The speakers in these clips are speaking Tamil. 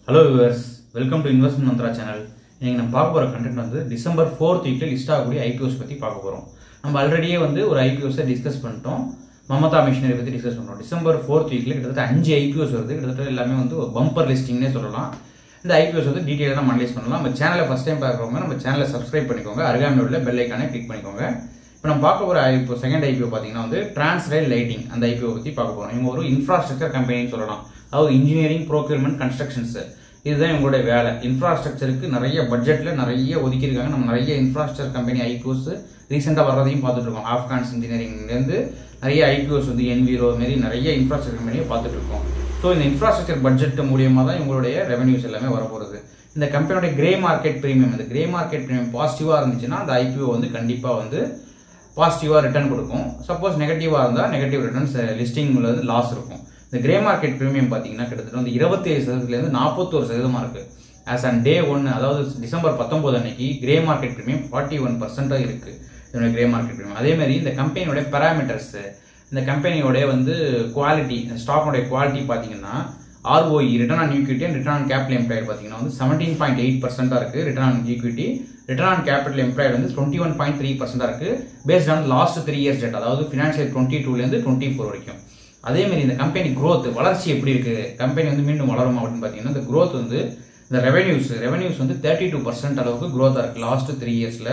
Hello viewers, welcome to Investment Mantra channel. இன்னைக்கு நம்ம பார்க்க போற கண்டென்ட் வந்து டிசம்பர் 4th வீக்ல லிஸ்ட் ஆகக்கூடிய ஐபிஓஸ் பத்தி பார்க்க போறோம். நம்ம ஆல்ரெடியே வந்து ஒரு ஐபிஓஸ் டிஸ்கஸ் பண்ணிட்டோம். மமதா மிஷனரி பத்தி டிஸ்கஸ் பண்றோம். டிசம்பர் 4th வீக்ல கிட்டத்தட்ட 5 ஐபிஓஸ் வருது. கிட்டத்தட்ட எல்லாமே வந்து பம்பர் லிஸ்டிங்னே சொல்லலாம். இந்த ஐபிஓஸ் வந்து டீடைலா நம்ம அனலைஸ் பண்ணலாம். நம்ம சேனலை ஃபர்ஸ்ட் டைம் பார்க்கறவங்க நம்ம சேனலை சப்ஸ்கிரைப் பண்ணிக்கோங்க. அருகாமையில் உள்ள பெல் ஐகானை கிளிக் பண்ணிக்கோங்க. இப்போ நம்ம பார்க்க போற ஐபிஓ செகண்ட் ஐபிஓ பாத்தீங்கன்னா வந்து டிரான்ஸ்ரயில் லைட்டிங் அந்த ஐபிஓ பத்தி பார்க்க போறோம். இவங்க ஒரு இன்ஃப்ராஸ்ட்ரக்சர் கம்பெனின்னு சொல்லலாம். அதாவது இன்ஜினியரிங் ப்ரோக்யூர்மெண்ட் கன்ஸ்ட்ரக்ஷன்ஸ் இதுதான் இவங்களுடைய வேலை. இன்ஃப்ராஸ்ட்ரக்சருக்கு நிறைய பட்ஜெட்ல நிறைய ஒதுக்கியிருக்காங்க. நம்ம நிறைய இன்ஃப்ராஸ்ட்ரக்சர் கம்பெனி ஐபிஓஸ் ரீசெண்டாக வர்றதையும் பார்த்துட்டு இருக்கோம். ஆப்கான்ஸ் இன்ஜினியரிங்லேருந்து நிறைய ஐபிஓஸ் வந்து என்விரோ மாரி நிறைய இன்ஃப்ராஸ்ட்ரக்சர் கம்பெனியை பார்த்துட்டு இருக்கோம். ஸோ இந்த இன்ஃப்ராஸ்ட்ரக்சர் பட்ஜெட் மூலியமாக தான் இவங்களுடைய ரெவன்யூஸ் எல்லாமே வரப்போகுது. இந்த கம்பெனியோட கிரே மார்க்கெட் பிரீமியம் இந்த கிரே மார்க்கெட் பிரீமியம் பாசிட்டிவாக இருந்துச்சுன்னா அந்த ஐபிஓ வந்து கண்டிப்பாக வந்து பாசிட்டிவாக ரிட்டர்ன் கொடுக்கும். சப்போஸ் நெகட்டிவாக இருந்தால் நெகட்டிவ் ரிட்டர்ன்ஸ் லிஸ்டிங்ல வந்து லாஸ் இருக்கும். இந்த கிரே மார்க்கெட் பிரீமியம் பார்த்தீங்கன்னா கிட்டத்தட்ட வந்து 27%லேருந்து 41% இருக்கு. ஆஸ் அண்ட் டே 1 அதாவது டிசம்பர் 19 அன்னைக்கு கிரே மார்க்கெட் பிரீமியம் 41% இருக்கு. இதோட கிரே மார்க்கெட் பிரீமியம் அதே மாதிரி இந்த கம்பெனியோட பேராமீட்டர்ஸ் இந்த கம்பெனியோட வந்து குவாலிட்டி ஸ்டாக்கோட குவாலிட்டி பார்த்தீங்கன்னா ROE return on equity and return on capital employed பார்த்தீங்கன்னா வந்து 17.8% இருக்கு. Return on equity return on capital employed வந்து 21.3% இருக்கு. Based on last 3 years data அதாவது ஃபினான்ஷியல் 22லேருந்து 24 வரைக்கும். அதே மாதிரி இந்த கம்பெனி growth வளர்ச்சி எப்படி இருக்கு, கம்பெனி வந்து மீண்டும் வளரும் அப்படின்னு பார்த்தீங்கன்னா இந்த growth வந்து இந்த ரெவென்யூஸ் வந்து 32% அளவுக்கு growth இருக்கு லாஸ்ட் 3 இயர்ஸ்ல.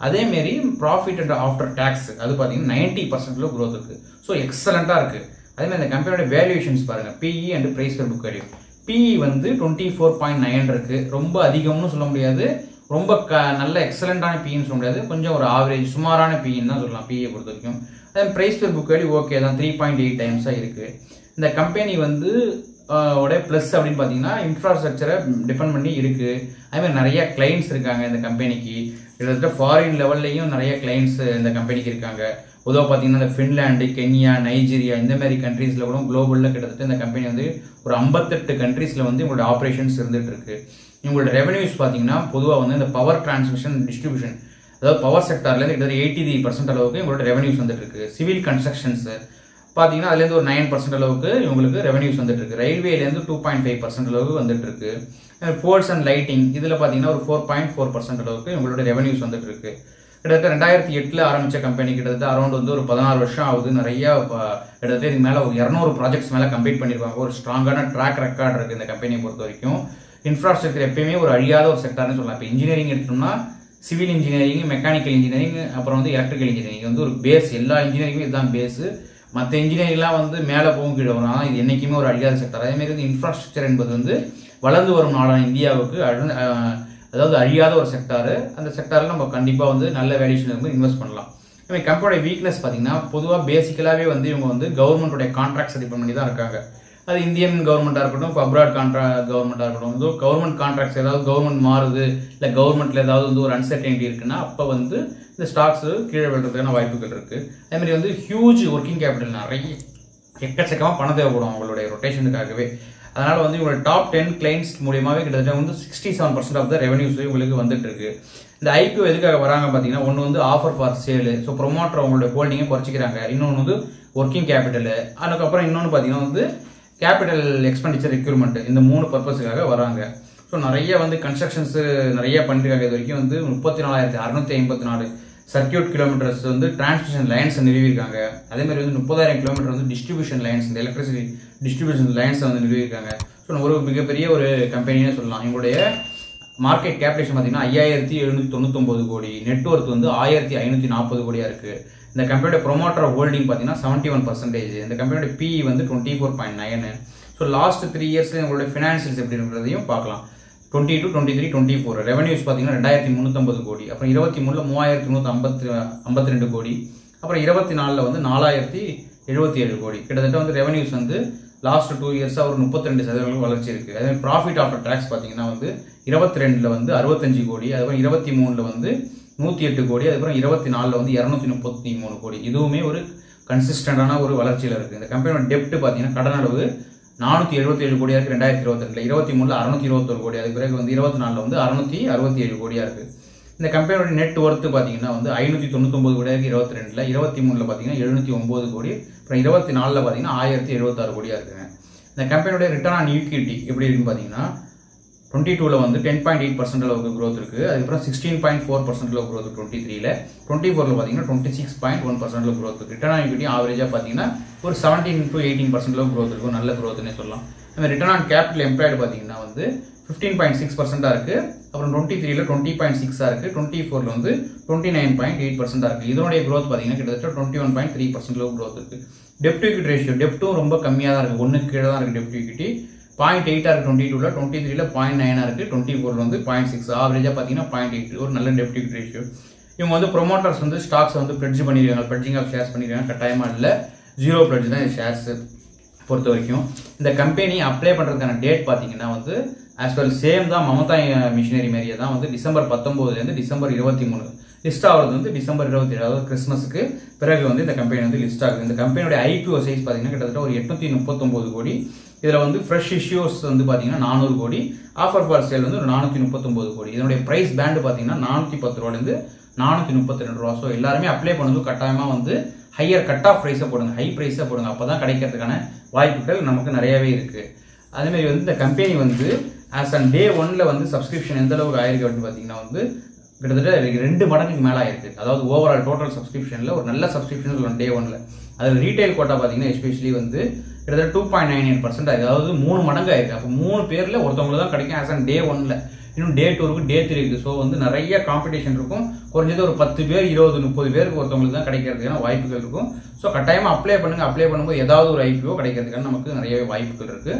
அதே மாதிரி ப்ராஃபிட் அண்ட் ஆஃப்டர் டாக்ஸ் அது பார்த்தீங்கன்னா 90% growth இருக்கு. ஸோ எக்ஸலண்டா இருக்கு. அதே மாதிரி இந்த கம்பெனியோட வேல்யூஷன்ஸ் பாருங்க PE and price per book value. PE வந்து 24.9 இருக்கு. ரொம்ப அதிகம்னு சொல்ல முடியாது, ரொம்ப நல்ல எக்ஸலண்டான PEன்னு சொல்ல முடியாது, கொஞ்சம் ஒரு ஆவரேஜ் சுமாரான PEன்னு தான் சொல்லலாம் PE பொறுத்த வரைக்கும். Price per book value okay தான் 3.8 டைம்ஸா இருக்கு. இந்த கம்பெனி வந்து பிளஸ் அப்படின்னு பாத்தீங்கன்னா இன்ஃப்ராஸ்ட்ரக்சரை டிபெண்ட் பண்ணி இருக்கு. அதே மாதிரி நிறைய கிளைண்ட்ஸ் இருக்காங்க இந்த கம்பெனிக்கு. கிட்டத்தட்ட ஃபாரின் லெவல்லையும் நிறைய கிளைண்ட்ஸ் இந்த கம்பெனிக்கு இருக்காங்க. பொதுவாக பார்த்தீங்கன்னா இந்த ஃபின்லாண்டு, கென்யா, நைஜீரியா இந்த மாதிரி கண்ட்ரீஸ்ல கூட குளோபல்ல கிட்டத்தட்ட இந்த கம்பெனி வந்து ஒரு 58 கண்ட்ரீஸ்ல வந்து இவங்களோட ஆப்ரேஷன்ஸ் இருந்துட்டு இருக்கு. இவங்களோட ரெவன்யூஸ் பார்த்தீங்கன்னா பொதுவாக வந்து இந்த பவர் டிரான்ஸ்மிஷன் டிஸ்ட்ரிபியூஷன் அதாவது பவர் செக்டார்லேருந்து கிட்டத்தட்ட 83% அளவுக்கு இவங்களோட ரெவன்யூஸ் வந்துட்டு இருக்கு. சிவில் கன்ஸ்ட்ரக்ஷன்ஸ் பார்த்தீங்கன்னா அதுலேருந்து ஒரு 9% அளவுக்கு இவங்களுக்கு ரெவன்யூஸ் வந்துட்டு இருக்கு. ரயில்வேலேருந்து 2.5% அளவுக்கு வந்துட்டு இருக்கு. போர்ட்ஸ் அண்ட் லைட்டிங் இதில் பார்த்தீங்கன்னா ஒரு 4.4% அளவுக்கு இவங்களோட ரெவன்யூஸ் வந்துட்டு இருக்கு. கிட்டத்தட்ட 2008 ஆரம்பிச்ச கம்பெனி கிட்டத்தட்ட அரௌண்ட் வந்து ஒரு 16 வருஷம் ஆகுது. நிறைய கிட்டத்தட்ட இதுக்கு மேலே ஒரு 200 ப்ராஜெக்ட்ஸ் மேலே கம்ப்ளீட் பண்ணியிருப்பாங்க. ஒரு ஸ்ட்ராங்கான ட்ராக் ரெக்கார்ட் இருக்கு இந்த கம்பெனியை பொறுத்த வரைக்கும். இன்ஃப்ராஸ்ட்ரக்சர் எப்பயுமே ஒரு அழியாத ஒரு செக்டார்னு சொல்லலாம். இப்போ இன்ஜினியரிங் எடுத்தோம்னா சிவில் இன்ஜினியரிங், மெக்கானிக்கல் இன்ஜினியரிங், அப்புறம் வந்து எலக்ட்ரிக்கல் இன்ஜினியரிங் வந்து ஒரு பேஸ். எல்லா இன்ஜினியரிங்கும் இதுதான் பேஸ். மற்ற இன்ஜினியரிங்லாம் வந்து மேலே போகும் கீழே வரும். ஆனால் இது என்னைக்குமே ஒரு அழியாத செக்டர். அதே மாதிரி வந்து இன்ஃப்ராஸ்ட்ரக்சர் என்பது வந்து வளர்ந்து வரும் நாடான இந்தியாவுக்கு அதாவது அழியாத ஒரு செக்டார். அந்த செக்டாரில் நம்ம கண்டிப்பாக வந்து நல்ல வேல்யூஷன் வந்து இன்வெஸ்ட் பண்ணலாம். கம்பெனியோட வீக்னஸ் பார்த்தீங்கன்னா பொதுவாக பேசிக்கலாகவே வந்து இவங்க வந்து கவர்மெண்ட்டோட கான்ட்ராக்ட்ஸ் டிபெண்ட் பண்ணி தான் இருக்காங்க. அது இந்தியன் கவர்மெண்ட்டாக இருக்கட்டும், இப்போ அப்ராட் கவர்மெண்ட்டாக இருக்கட்டும், வந்து கவர்மெண்ட் கான்ட்ராக்ட்ஸ் ஏதாவது கவர்மெண்ட் மாறுது இல்லை கவர்மெண்ட்ல ஏதாவது வந்து ஒரு அன்சர்டனிட்டி இருக்குன்னா அப்போ வந்து இந்த ஸ்டாக்ஸ் கீழே விழுறதுக்கான வாய்ப்புகள் இருக்கு. அதே மாதிரி வந்து ஹியூஜ் ஒர்க்கிங் கேபிட்டல் நிறைய எக்கச்சக்கமாக பணம் தேவைப்படும் அவங்களுடைய ரொட்டேஷனுக்காகவே. அதனால வந்து இவங்களோட டாப் 10 கிளைண்ட்ஸ் மூலியமாவே கிட்டத்தட்ட வந்து 67% ஆஃப் த ரெவன்யூஸ் இவங்களுக்கு வந்துட்டு இருக்கு. இந்த ஐபிஓ எதுக்காக வராங்க பார்த்தீங்கன்னா ஒன்று வந்து offer for sale. So promoter அவங்களோட ஹோல்டிங்கை குறைச்சிக்கிறாங்க. இன்னொன்று வந்து ஒர்க்கிங் கேபிட்டல். அதுக்கப்புறம் இன்னொன்று பார்த்தீங்கன்னா வந்து கேபிட்டல் எக்ஸ்பெண்டிச்சர் ரெக்யூர்மெண்ட். இந்த 3 பர்பஸுக்காக வராங்க. ஸோ நிறைய வந்து கன்ஸ்ட்ரக்ஷன்ஸ் நிறைய பண்ணிருக்காங்க. இது வரைக்கும் வந்து 34,654 சர்க்கியூட் கிலோமீட்டர்ஸ் வந்து டிரான்ஸ்மிஷன் லைன்ஸ் நிறுவிருக்காங்க. அதே மாதிரி வந்து 30,000 கிலோமீட்டர் வந்து டிஸ்ட்ரிபியூஷன் லைன்ஸ் இந்த எலக்ட்ரிசிட்டி டிஸ்ட்ரிபியூஷன் லைன்ஸ் வந்து நிறுவிருக்காங்க. ஸோ ஒரு மிகப்பெரிய ஒரு கம்பெனின்னு சொல்லலாம். இவங்களுடைய மார்க்கெட் கேபிடேஷன் பார்த்தீங்கன்னா 5,799 கோடி, நெட்வொர்க் வந்து 1,540 கோடியா இருக்கு. இந்த கம்பெனியோட ப்ரொமோட்டர் ஹோல்டிங் பார்த்தீங்கன்னா 71%. இந்த கம்பெனியோட PE வந்து 24.9. ஸோ லாஸ்ட் 3 இயர்ஸ்ல உங்களோட ஃபினான்சியல்ஸ் எப்படி இருக்கிறதையும் பார்க்கலாம். 22, 23, 24 ரெவன்யூஸ் பார்த்தீங்கன்னா 2,350 கோடி, அப்புறம் 23ல 3,352 கோடி, அப்புறம் 24ல வந்து 4,077 கோடி. கிட்டத்தட்ட வந்து ரெவன்யூஸ் வந்து லாஸ்ட் 2 இயர்ஸா ஒரு 32% வளர்ச்சி இருக்கு. அதே மாதிரி ப்ராஃபிட் ஆஃப்டர் டாக்ஸ் பார்த்தீங்கன்னா வந்து 22ல வந்து 65 கோடி, அதுக்கப்புறம் 23ல வந்து 108 கோடி, அதுக்கப்புறம் 24ல வந்து 233 கோடி. இதுவுமே ஒரு கன்சிஸ்டன்டான ஒரு வளர்ச்சியில இருக்கு. இந்த கம்பெனியோட டெப்ட் பார்த்தீங்கன்னா கடன் அளவு 477 கோடியா இருக்கு 2022ல, 23ல 621 கோடி, அதுக்கு பிறகு வந்து 24ல வந்து 667 கோடியா இருக்கு. இந்த கம்பெனியோட நெட் ஒர்த் பாத்தீங்கன்னா வந்து 599 கோடியா இருக்கு 22ல, 23ல பாத்தீங்கன்னா 709 கோடி, அப்புறம் 24ல பாத்தீங்கன்னா 1076 கோடியா இருக்குங்க. இந்த கம்பெனியோட ரிட்டர்ன் ஆன் ஈக்விட்டி எப்படி இருக்குன்னு பாத்தீங்கன்னா 22ல வந்து 10.8% அளவுக்கு growth இருக்கு. அதுக்கப்புறம் 16.4% அளவுக்கு growth 23ல. 24ல பாத்தீங்கன்னா 26.1% அளவுக்கு growth இருக்கு. ரிட்டர்ன் ஆன் ஈக்விட்டி ஆவரேஜா பாத்தீங்கன்னா ஒரு 17 to 18% அளவுக்கு growth இருக்கும். நல்ல growthனே சொல்லலாம். நம்ம ரிட்டர்ன் ஆன் கேபிட்டல் எம்ப்ளாய்டு பாத்தீங்கன்னா வந்து 15.6% இருக்கு. அப்புறம் 23ல 20.6 இருக்கு. 24ல வந்து 29.8% இருக்கு. இதனுடைய growth பாத்தீங்கன்னா கிட்டத்தட்ட 21.3% அளவுக்கு growth இருக்கு. டெப்ட் டு ஈக்விட்டி ரேஷியோ டெப்ட்டும் ரொம்ப கம்மியா தான் இருக்கு. 1க்கு கீழ தான் இருக்கு டெப்ட் டு ஈக்விட்டி. 0.8 இருக்கு 22ல, 23ல 0.9 இருக்கு, 24ல வந்து 0.6. ஆவரேஜா பாத்தீங்கன்னா 0.8 ஒரு நல்ல டெப்ட் ஈக்விட்டி ரேஷியோ. இவங்க வந்து ப்ரோமோட்டர்ஸ் வந்து ஸ்டாக்ஸ் வந்து பிளட்ஜ் பண்ணிருக்காங்க. பிளட்ஜிங் ஆஃப் ஷேர்ஸ் பண்ணிருக்காங்க. கட்டாயமா இல்ல. ஜீரோ பிளட்ஜ் தான் ஷேர்ஸ் பொறுத்த வரைக்கும். இந்த கம்பெனி அப்ளை பண்றதுக்கான டேட் பாத்தீங்கன்னா வந்து ஆஸ் வெல் சேம் தான் மமதா மிஷினரி மாதிரியே தான் வந்து டிசம்பர் 19ல இருந்து டிசம்பர் 23 லிஸ்ட் ஆகிறது வந்து டிசம்பர் 27 அதாவது கிறிஸ்மஸ்க்கு பிறகு வந்து இந்த கம்பெனி வந்து லிஸ்ட் ஆகுது. இந்த கம்பெனியோட ஐபிஓ சைஸ் பாத்தீங்கன்னா கிட்டத்தட்ட ஒரு 839 கோடி. இதுல வந்து ஃப்ரெஷ் இஷ்யூஸ் வந்து பாத்தீங்கன்னா 400 கோடி, ஆஃபர் ஃபார் சேல் வந்து ஒரு 439 கோடி. இதனுடைய பிரைஸ் பேண்ட் பாத்தீங்கன்னா 410 ரூபாயில இருந்து 432 ரூபா. ஸோ எல்லாருமே அப்ளை பண்ணது கட்டாயமா வந்து ஹையர் கட் ஆஃப் பிரைஸை போடுங்க, ஹை பிரைஸை போடுங்க. அப்பதான் கிடைக்கிறதுக்கான வாய்ப்புகள் நமக்கு நிறையவே இருக்கு. அதே மாதிரி வந்து இந்த கம்பெனி வந்து ஆஸ் அண்ட் டே 1ல வந்து சப்ஸ்கிரிப்ஷன் எந்த அளவுக்கு ஆயிருக்கு அப்படின்னு பாத்தீங்கன்னா வந்து கிட்டத்தட்ட 2 மடங்குக்கு மேல ஆயிருக்கு. அதாவது ஓவரால் டோட்டல் சப்ஸ்கிரிப்ஷன்ல ஒரு நல்ல சப்ஸ்கிரிப்ஷன் சொல்லலாம் டே 1ல. அதுல ரீட்டைல் கோட்டா பாத்தீங்கன்னா எஸ்பெஷலி வந்து கிட்டத்தட்ட 2.98%, அதாவது 3 மடங்கு ஆயிருக்கு. அப்போ 3 பேர்ல ஒருத்தவங்களுக்கு தான் கிடைக்கும் ஆஸ் அண்ட் டே 1ல. இன்னும் டே 2 இருக்கு, டே 3 இருக்கு. ஸோ வந்து நிறைய காம்படிஷன் இருக்கும். குறைஞ்சது ஒரு 10 பேர் 20 30 பேருக்கு ஒருத்தவங்களுக்கு தான் கிடைக்கிறதுக்கான வாய்ப்புகள் இருக்கும். ஸோ கட்டாயமா அப்ளை பண்ணுங்க. அப்ளை பண்ணும்போது ஏதாவது ஒரு ஐபிஓ கிடைக்கிறதுக்கான நமக்கு நிறையவே வாய்ப்புகள் இருக்கு.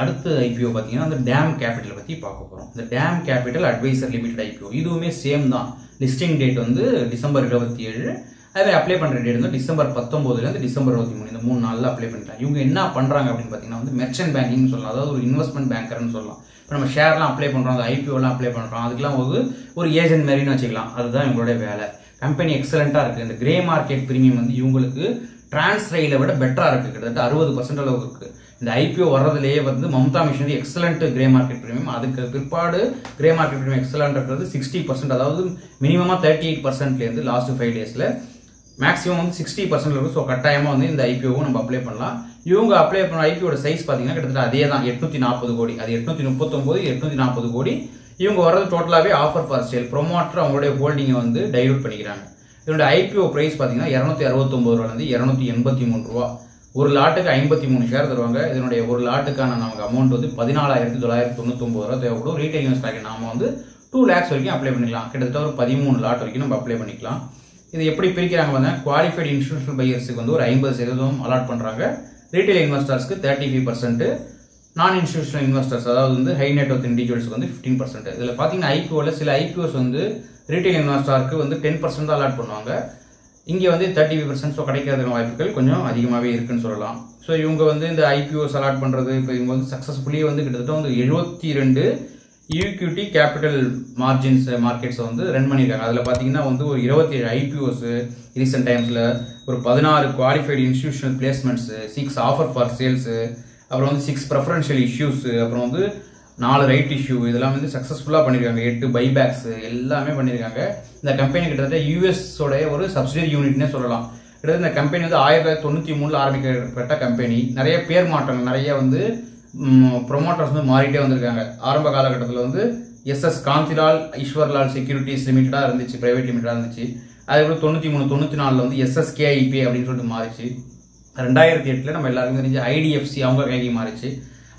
அடுத்த ஐபிஓ பாத்தீங்கன்னா அந்த டேம் கேபிட்டல் பத்தி பார்க்க போறோம். இந்த DAM capital advisor limited IPO இதுவுமே சேம் தான். லிஸ்டிங் டேட் வந்து டிசம்பர் 27. அதே அப்ளை பண்ற டேட் வந்து டிசம்பர் 19ல இருந்து டிசம்பர் 23 இந்த 3 நாள்ல அப்ளை பண்ணிட்டாங்க. இவங்க என்ன பண்றாங்க அப்படின்னு பாத்தீங்கன்னா வந்து மெர்ச்சன்ட் பேங்கிங் சொல்லலாம். அதாவது ஒரு இன்வெஸ்ட்மெண்ட் பேங்கர்னு சொல்லலாம். இப்போ நம்ம ஷேர்லாம் அப்ளை பண்றோம், அந்த ஐபிஓலாம் அப்ளை பண்றோம், அதுக்கெல்லாம் ஒரு ஏஜென்ட் மாதிரின்னு வச்சுக்கலாம். அதுதான் இவங்களுடைய வேலை. கம்பெனி எக்ஸலண்டா இருக்கு. இந்த கிரே மார்க்கெட் பிரீமியம் வந்து இவங்களுக்கு டிரான்ஸ்ரைல விட பெட்டரா இருக்கு. கிட்டத்தட்ட 60% அளவுக்கு இருக்கு. இந்த ஐபிஓ வர்றதுலேயே வந்து Mamata machinery excellent grey market premium, அதுக்கு பிற்பாடு கிரே மார்க்கெட் பிரீமியம் எக்ஸலண்ட் இருக்கிறது 60%, அதாவது மினிமமா 38%ல இருந்து லாஸ்ட் 5 டேஸ்ல மேக்ஸிமம் வந்து 60% இருக்கும். ஸோ கட்டாயமா வந்து இந்த ஐபிஓவும் நம்ம அப்ளை பண்ணலாம். இவங்க அப்ளை பண்ண ஐபிஓட சைஸ் பாத்தீங்கன்னா கிட்டத்தட்ட அதே தான் 840 கோடி. அது 839 840 கோடி. இவங்க வர்றது டோட்டலாவே ஆஃபர் ஃபார் சேல். ப்ரொமோட்டர் அவங்களுடைய ஹோல்டிங்கை வந்து டைலூட் பண்ணிக்கிறாங்க. இதோட ஐபிஓ பிரைஸ் பாத்தீங்கன்னா 269 ரூபாயில இருந்து 283 ரூபா. ஒரு லாட்டுக்கு 53 ஷேர் தருவாங்க. இதனுடைய ஒரு லாட்டுக்கான நமக்கு அமௌண்ட் வந்து 14,999 ரூபா தேவைப்படும். ரீட்டைல் இன்வெஸ்டருக்கு நாம வந்து 2 lakhs வரைக்கும் அப்ளை பண்ணிக்கலாம். கிட்டத்தட்ட ஒரு 13 லாட் வரைக்கும் நம்ம அப்ளை பண்ணிக்கலாம். இது எப்படி பிரிக்கிறாங்க வந்து குவாலிஃபைடு இன்ஸ்டிடியூஷனல் பையர்ஸுக்கு வந்து ஒரு 50% அலாட் பண்றாங்க. ரீட்டைல் இன்வெஸ்டர்ஸ்க்கு 35%, நான் இன்ஸ்டிடியூஷனல் இன்வெஸ்டர்ஸ் அதாவது வந்து ஹை நெட் ஒர்த் இண்டிவிஜுவல்ஸ்க்கு வந்து 15%. இதுல பாத்தீங்கன்னா ஐபிஓல சில ஐபிஓஸ் வந்து ரீட்டைல் இன்வெஸ்டருக்கு வந்து 10% தான் அலாட் பண்ணுவாங்க. இங்க வந்து 35%. ஸோ கிடைக்கிறதுக்கான வாய்ப்புகள் கொஞ்சம் அதிகமாகவே இருக்குன்னு சொல்லலாம். ஸோ இவங்க வந்து இந்த ஐபிஓஸ் அலாட் பண்றது இப்போ இவங்க வந்து சக்சஸ்ஃபுல்லி வந்து கிட்டத்தட்ட வந்து 72 ஈக்விட்டி கேபிட்டல் மார்ஜின்ஸ் மார்க்கெட்ஸ் வந்து ரன் பண்ணியிருக்காங்க. அதில் பார்த்தீங்கன்னா வந்து ஒரு 27 ஐபிஓஸ் ரீசெண்ட் டைம்ஸில், ஒரு 16 qualified institutional placements, 6 offer for sales, அப்புறம் வந்து 6 ப்ரெஃபரன்ஷியல் இஷ்யூஸ், அப்புறம் வந்து 4 ரைட் இஷ்யூ, இதெல்லாம் வந்து சக்ஸஸ்ஃபுல்லாக பண்ணியிருக்காங்க. 8 பைபேக்ஸ் எல்லாமே பண்ணியிருக்காங்க. இந்த கம்பெனி கிட்டத்தட்ட யூஎஸோடைய ஒரு சப்சிடரி யூனிட்னே சொல்லலாம். கிட்டத்தட்ட இந்த கம்பெனி வந்து 1993 ஆரம்பிக்கப்பட்ட கம்பெனி. நிறைய பேர் மாற்றங்கள், நிறைய வந்து ப்ரொமோட்டர்ஸ் வந்து மாறிட்டே வந்திருக்காங்க. ஆரம்ப காலகட்டத்தில் வந்து எஸ்எஸ் காந்திலால் ஈஸ்வர்லால் செக்யூரிட்டிஸ் லிமிட்டடா இருந்துச்சு, பிரைவேட் லிமிட்டடா இருந்துச்சு. அதுக்கப்புறம் 93 94ல வந்து எஸ்எஸ்கேஐபி அப்படின்னு சொல்லிட்டு மாறிச்சு. 2008ல நம்ம எல்லாருக்கும் தெரிஞ்ச ஐடிஎஃப்சி அவங்க கைக்கு மாறிச்சு.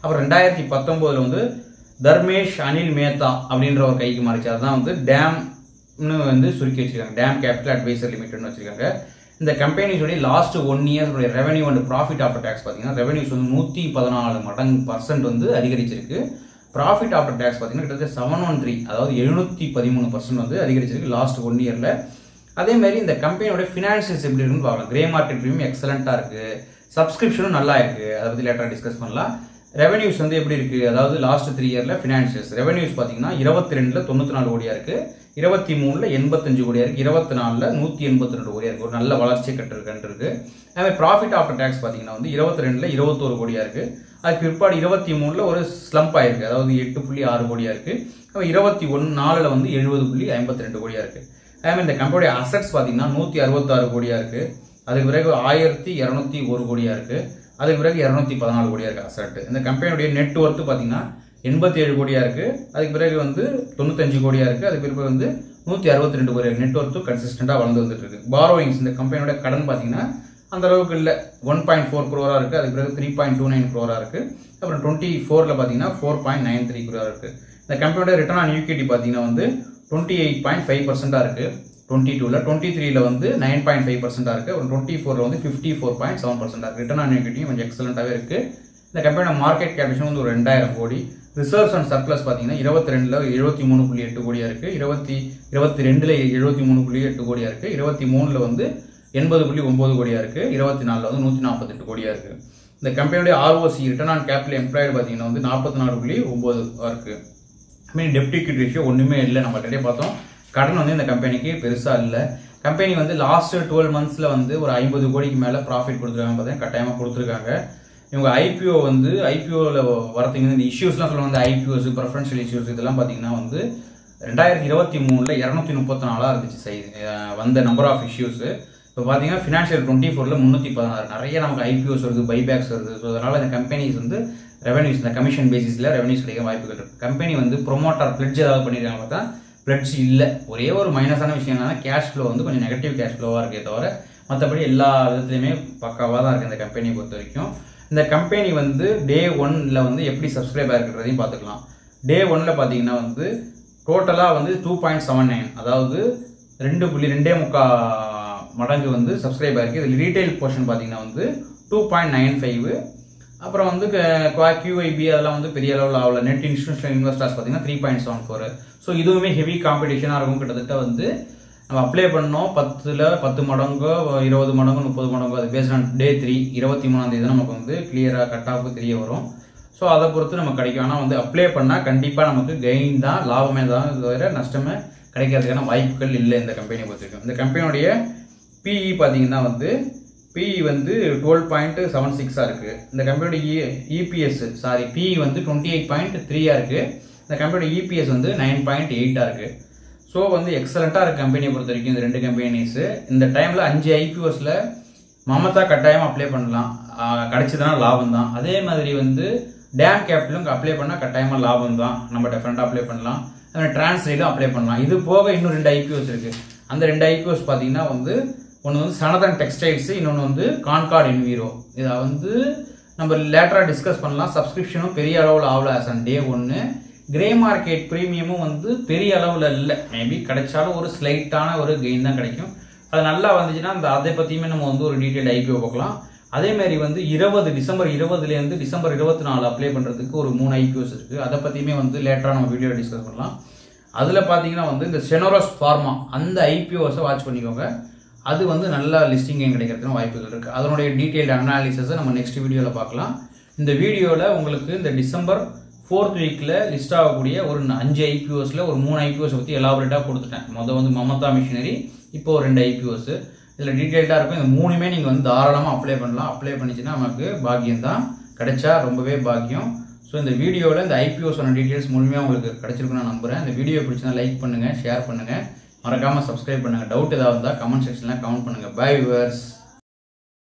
அப்புறம் 2019ல வந்து தர்மேஷ் அனில் மேத்தா அப்படின்ற ஒரு கைக்கு மாறிச்சு. அதுதான் வந்து டேம்னு வந்து சுருக்கி வச்சிருக்காங்க. டேம் கேபிட்டல் அட்வைசர் லிமிடெட்னு வச்சிருக்காங்க. இந்த கம்பெனிஸோட last 1 year revenue and profit after tax பார்த்தீங்கன்னா ரெவன்யூஸ் வந்து 114% வந்து அதிகரிச்சிருக்கு. ப்ராஃபிட் ஆஃப்டர் டேக்ஸ் பார்த்தீங்கன்னா கிட்டத்தட்ட 713, அதாவது 713% வந்து அதிகரிச்சிருக்கு லாஸ்ட் 1 இயர்ல. அதே மாதிரி இந்த கம்பெனியோட ஃபினான்ஷியல்ஸ் எப்படி இருக்குன்னு பார்க்கலாம். கிரே மார்க்கெட் பிரீமியம் எக்ஸலண்டா இருக்கு, சப்ஸ்கிரிப்ஷனும் நல்லா இருக்கு, அதை பத்தி லேட்டரா டிஸ்கஸ் பண்ணலாம். ரெவன்யூஸ் வந்து எப்படி இருக்கு, அதாவது லாஸ்ட் 3 இயர்ல ஃபினான்ஷியல்ஸ் ரெவன்யூஸ் பாத்தீங்கன்னா 22ல 94 கோடியா இருக்கு, 23ல 85 கோடியா இருக்கு, 24ல 182 கோடியா இருக்கு. ஒரு நல்ல வளர்ச்சி கண்டிருக்கு. அதே ப்ராஃபிட் ஆஃப்டர் டேக்ஸ் பாத்தீங்கன்னா வந்து 22ல 21 கோடியா இருக்கு. அதுக்கு பிற்பாடு 23ல ஒரு ஸ்லம்ப் ஆயிருக்கு, அதாவது 8.6 கோடியா இருக்கு. 24ல வந்து 70.52 கோடியா இருக்கு. அதே மாதிரி இந்த கம்பெனியோட அசெட்ஸ் பாத்தீங்கன்னா 166 கோடியா இருக்கு. அதுக்கு பிறகு 1201 கோடியா இருக்கு. அதுக்கு பிறகு 214 கோடியா இருக்கு அசெட். இந்த கம்பெனியோட நெட் ஒர்த் பாத்தீங்கன்னா 87 கோடியா இருக்கு. அதுக்கு பிறகு வந்து 95 கோடியா இருக்கு. அதுக்கு பிறகு வந்து 162 கோடி நெட்வொர்த்து கன்சிஸ்டண்டா வளர்ந்து வந்துட்டு இருக்கு. பாரோயிங்ஸ் இந்த கம்பெனியோட கடன் பாத்தீங்கன்னா அந்த அளவுக்கு இல்ல. 1.4 crore இருக்கு. அதுக்கு பிறகு 3.29 crore இருக்கு. அப்புறம் 24ல பாத்தீங்கன்னா 4.93 crore இருக்கு. இந்த கம்பெனியோட ரிட்டர்ன் ஆன் ஈக்விட்டி பாத்தீங்கன்னா வந்து 28.5% இருக்கு. 22ல 23ல வந்து 9.5% இருக்கு. அப்புறம் 24ல வந்து 54.7% இருக்கு. ரிட்டர்ன் ஆன் ஈக்விட்டி கொஞ்சம் எக்ஸலென்ட்டாவே இருக்கு. இந்த கம்பெனியோட மார்க்கெட் கேபிடேஷன் வந்து ஒரு 2000 கோடி. ரிசர்வ்ஸ் அண்ட் சர்ப்ளஸ் பாத்தீங்கன்னா 22ல 73.8 கோடியா இருக்கு. 22ல 73.8 கோடியா இருக்கு. 23ல வந்து 80.9 கோடியா இருக்கு. 24ல வந்து 148 கோடியா இருக்கு. இந்த கம்பெனியோட ROC return on capital employed பாத்தீங்கன்னா வந்து 44.9 இருக்கு. மீன் டெப்ட் ஈக்விட்டி ரேஷியோ ஒண்ணுமே இல்லை. நம்ம ஆல்ரெடி பார்த்தோம். கடன் வந்து இந்த கம்பெனிக்கு பெருசா இல்ல. கம்பெனி வந்து லாஸ்ட் 12 monthsல வந்து ஒரு 50 கோடிக்கு மேல ப்ராஃபிட் கொடுத்துருக்காங்க. பார்த்தீங்கன்னா கட்டாயமா கொடுத்துருக்காங்க. இவங்க ஐபிஓ வந்து ஐபிஓல வரதுக்கு இந்த இஷ்யூஸ்லாம் சொல்லுவாங்க. இந்த ஐபிஓஸ் ப்ரெஃபரன்ஷியல் இஷ்யூஸ் இதெல்லாம் பாத்தீங்கன்னா வந்து 2023ல 234 இருந்துச்சு வந்த நம்பர் ஆஃப் இஷ்யூஸ். இப்போ பாத்தீங்கன்னா ஃபினான்ஷியல் 24ல 316. நிறைய நமக்கு ஐபிஓஸ் வருது, பைபேக்ஸ் வருது. ஸோ அதனால இந்த கம்பெனிஸ் வந்து ரெவன்யூஸ் இந்த கமிஷன் பேசிஸ்ல ரெவன்யூஸ் கிடைக்க வாய்ப்புகள் இருக்கு. கம்பெனி வந்து ப்ரொமோட்டர் பிளட்ஜ் ஏதாவது பண்ணிருக்காங்க பார்த்தா பிளட்ஜ் இல்லை. ஒரே ஒரு மைனஸான விஷயம் என்னன்னா கேஷ் ஃப்ளோ வந்து கொஞ்சம் நெகட்டிவ் கேஷ் ஃப்ளோவா இருக்கே தவிர மற்றபடி எல்லா விதத்துலையுமே பக்காவாக தான் இருக்கு இந்த கம்பெனியை பொறுத்த வரைக்கும். இந்த கம்பெனி வந்து டே 1ல வந்து எப்படி சப்ஸ்கிரைப் ஆகிருக்கிறதையும் பார்த்துக்கலாம். டே 1ல பார்த்தீங்கன்னா வந்து டோட்டலாக வந்து 2.79 அதாவது 2.2 மடங்கு வந்து சப்ஸ்கிரைப் ஆயிருக்கு. இதில் ரீட்டைல் போர்ஷன் பார்த்தீங்கன்னா வந்து 2.95. அப்புறம் வந்து QIB அதெல்லாம் வந்து பெரிய அளவில் ஆகல. நெட் இன்ஸ்டிடியூஷனல் இன்வெஸ்டர்ஸ் பார்த்தீங்கன்னா 3.74. ஸோ இதுவுமே ஹெவி காம்படிஷனாக இருக்கும். கிட்டத்தட்ட வந்து நம்ம அப்ளை பண்ணோம் 10 மடங்கோ 20 மடங்கோ 30 மடங்கோ அது பேஸ்ட் ஆன் டே 3 23ஆம் தேதி நமக்கு வந்து கிளியராக கட் ஆஃப் தெரிய வரும். ஸோ அதை பொறுத்து நமக்கு கிடைக்கும். ஆனால் வந்து அப்ளை பண்ணால் கண்டிப்பாக நமக்கு கெயின் தான், லாபமே தான், தவிர நஷ்டமே கிடைக்கிறதுக்கான வாய்ப்புகள் இல்லை இந்த கம்பெனியை பொறுத்த வரைக்கும். இந்த கம்பெனியோடைய PE பார்த்தீங்கன்னா வந்து PE வந்து 12.76 இருக்கு. இந்த கம்பெனியோட EPS PE வந்து 28.3 இருக்கு. இந்த கம்பெனியோட EPS வந்து 9.8 இருக்கு. ஸோ வந்து எக்ஸலண்டா இருக்கு கம்பெனியை பொறுத்த வரைக்கும் இந்த ரெண்டு கம்பெனிஸ். இந்த டைம்ல 5 IPOஸ்ல மமதா கட்டாயமா அப்ளை பண்ணலாம், கிடைச்சதுன்னா லாபம் தான். அதே மாதிரி வந்து டேம் கேபிட்டலும் அப்ளை பண்ணா கட்டாயமா லாபம் தான். நம்ம டிஃபரெண்டா அப்ளை பண்ணலாம். டிரான்ஸ்லேட்டும் அப்ளை பண்ணலாம். இது போக இன்னும் 2 IPOs இருக்கு. அந்த 2 IPOs பாத்தீங்கன்னா வந்து ஒன்று வந்து சனதன் டெக்ஸ்டைல்ஸ், இன்னொன்று வந்து கான்கார்ட் இன்வீரோ. இதை வந்து நம்ம லேட்டரா டிஸ்கஸ் பண்ணலாம். சப்ஸ்கிரிப்ஷனும் பெரிய அளவில் ஆகல as on day 1. Grey market பிரீமியமும் வந்து பெரிய அளவில் இல்லை. மேபி கிடைச்சாலும் ஒரு ஸ்லைட்டான ஒரு கெயின் தான் கிடைக்கும். அது நல்லா வந்துச்சுன்னா அதை பற்றியுமே நம்ம வந்து ஒரு டீட்டெயில் IPO பார்க்கலாம். அதே மாதிரி வந்து டிசம்பர் 20லேருந்து டிசம்பர் 24 அப்ளை பண்ணுறதுக்கு ஒரு 3 IPOs இருக்கு. அதை பற்றியுமே வந்து லேட்டராக நம்ம வீடியோ டிஸ்கஸ் பண்ணலாம். அதில் பார்த்தீங்கன்னா வந்து இந்த செனோரஸ் ஃபார்மா அந்த IPOஸை வாட்ச் பண்ணிக்கோங்க. அது வந்து நல்ல லிஸ்டிங் கிடைக்கிறதுக்கு வாய்ப்புகள் இருக்கு. அதனுடைய டீடைல்டு அனாலிசிஸை நம்ம நெக்ஸ்ட் வீடியோவில் பார்க்கலாம். இந்த வீடியோவில் உங்களுக்கு இந்த டிசம்பர் 4th வீக்ல லிஸ்ட் ஆகக்கூடிய ஒரு 5 IPOஸ்ல ஒரு 3 IPOஸ் பற்றி எலாபரேட்டாக கொடுத்துட்டேன். முதல் வந்து மமதா மிஷினரி, இப்போ 2 IPOs. இதில் டீடைல்டாக இருக்கும். இந்த 3மே நீங்கள் வந்து தாராளமாக அப்ளை பண்ணலாம். அப்ளை பண்ணிச்சுன்னா நமக்கு பாக்கியம் தான், கிடைச்சா ரொம்பவே பாக்கியம். ஸோ இந்த வீடியோவில் இந்த IPOஸோட டீடைல்ஸ் முழுமையாக உங்களுக்கு கிடைச்சிருக்குன்னு நான் நம்புறேன். இந்த வீடியோ பிடிச்சிருந்தா லைக் பண்ணுங்க, ஷேர் பண்ணுங்க, மறக்காம சப்ஸ்கிரைப் பண்ணுங்க. டவுட் ஏதாவது இருந்தால் கமெண்ட் செக்ஷன்ல கமெண்ட் பண்ணுங்க. Bye viewers.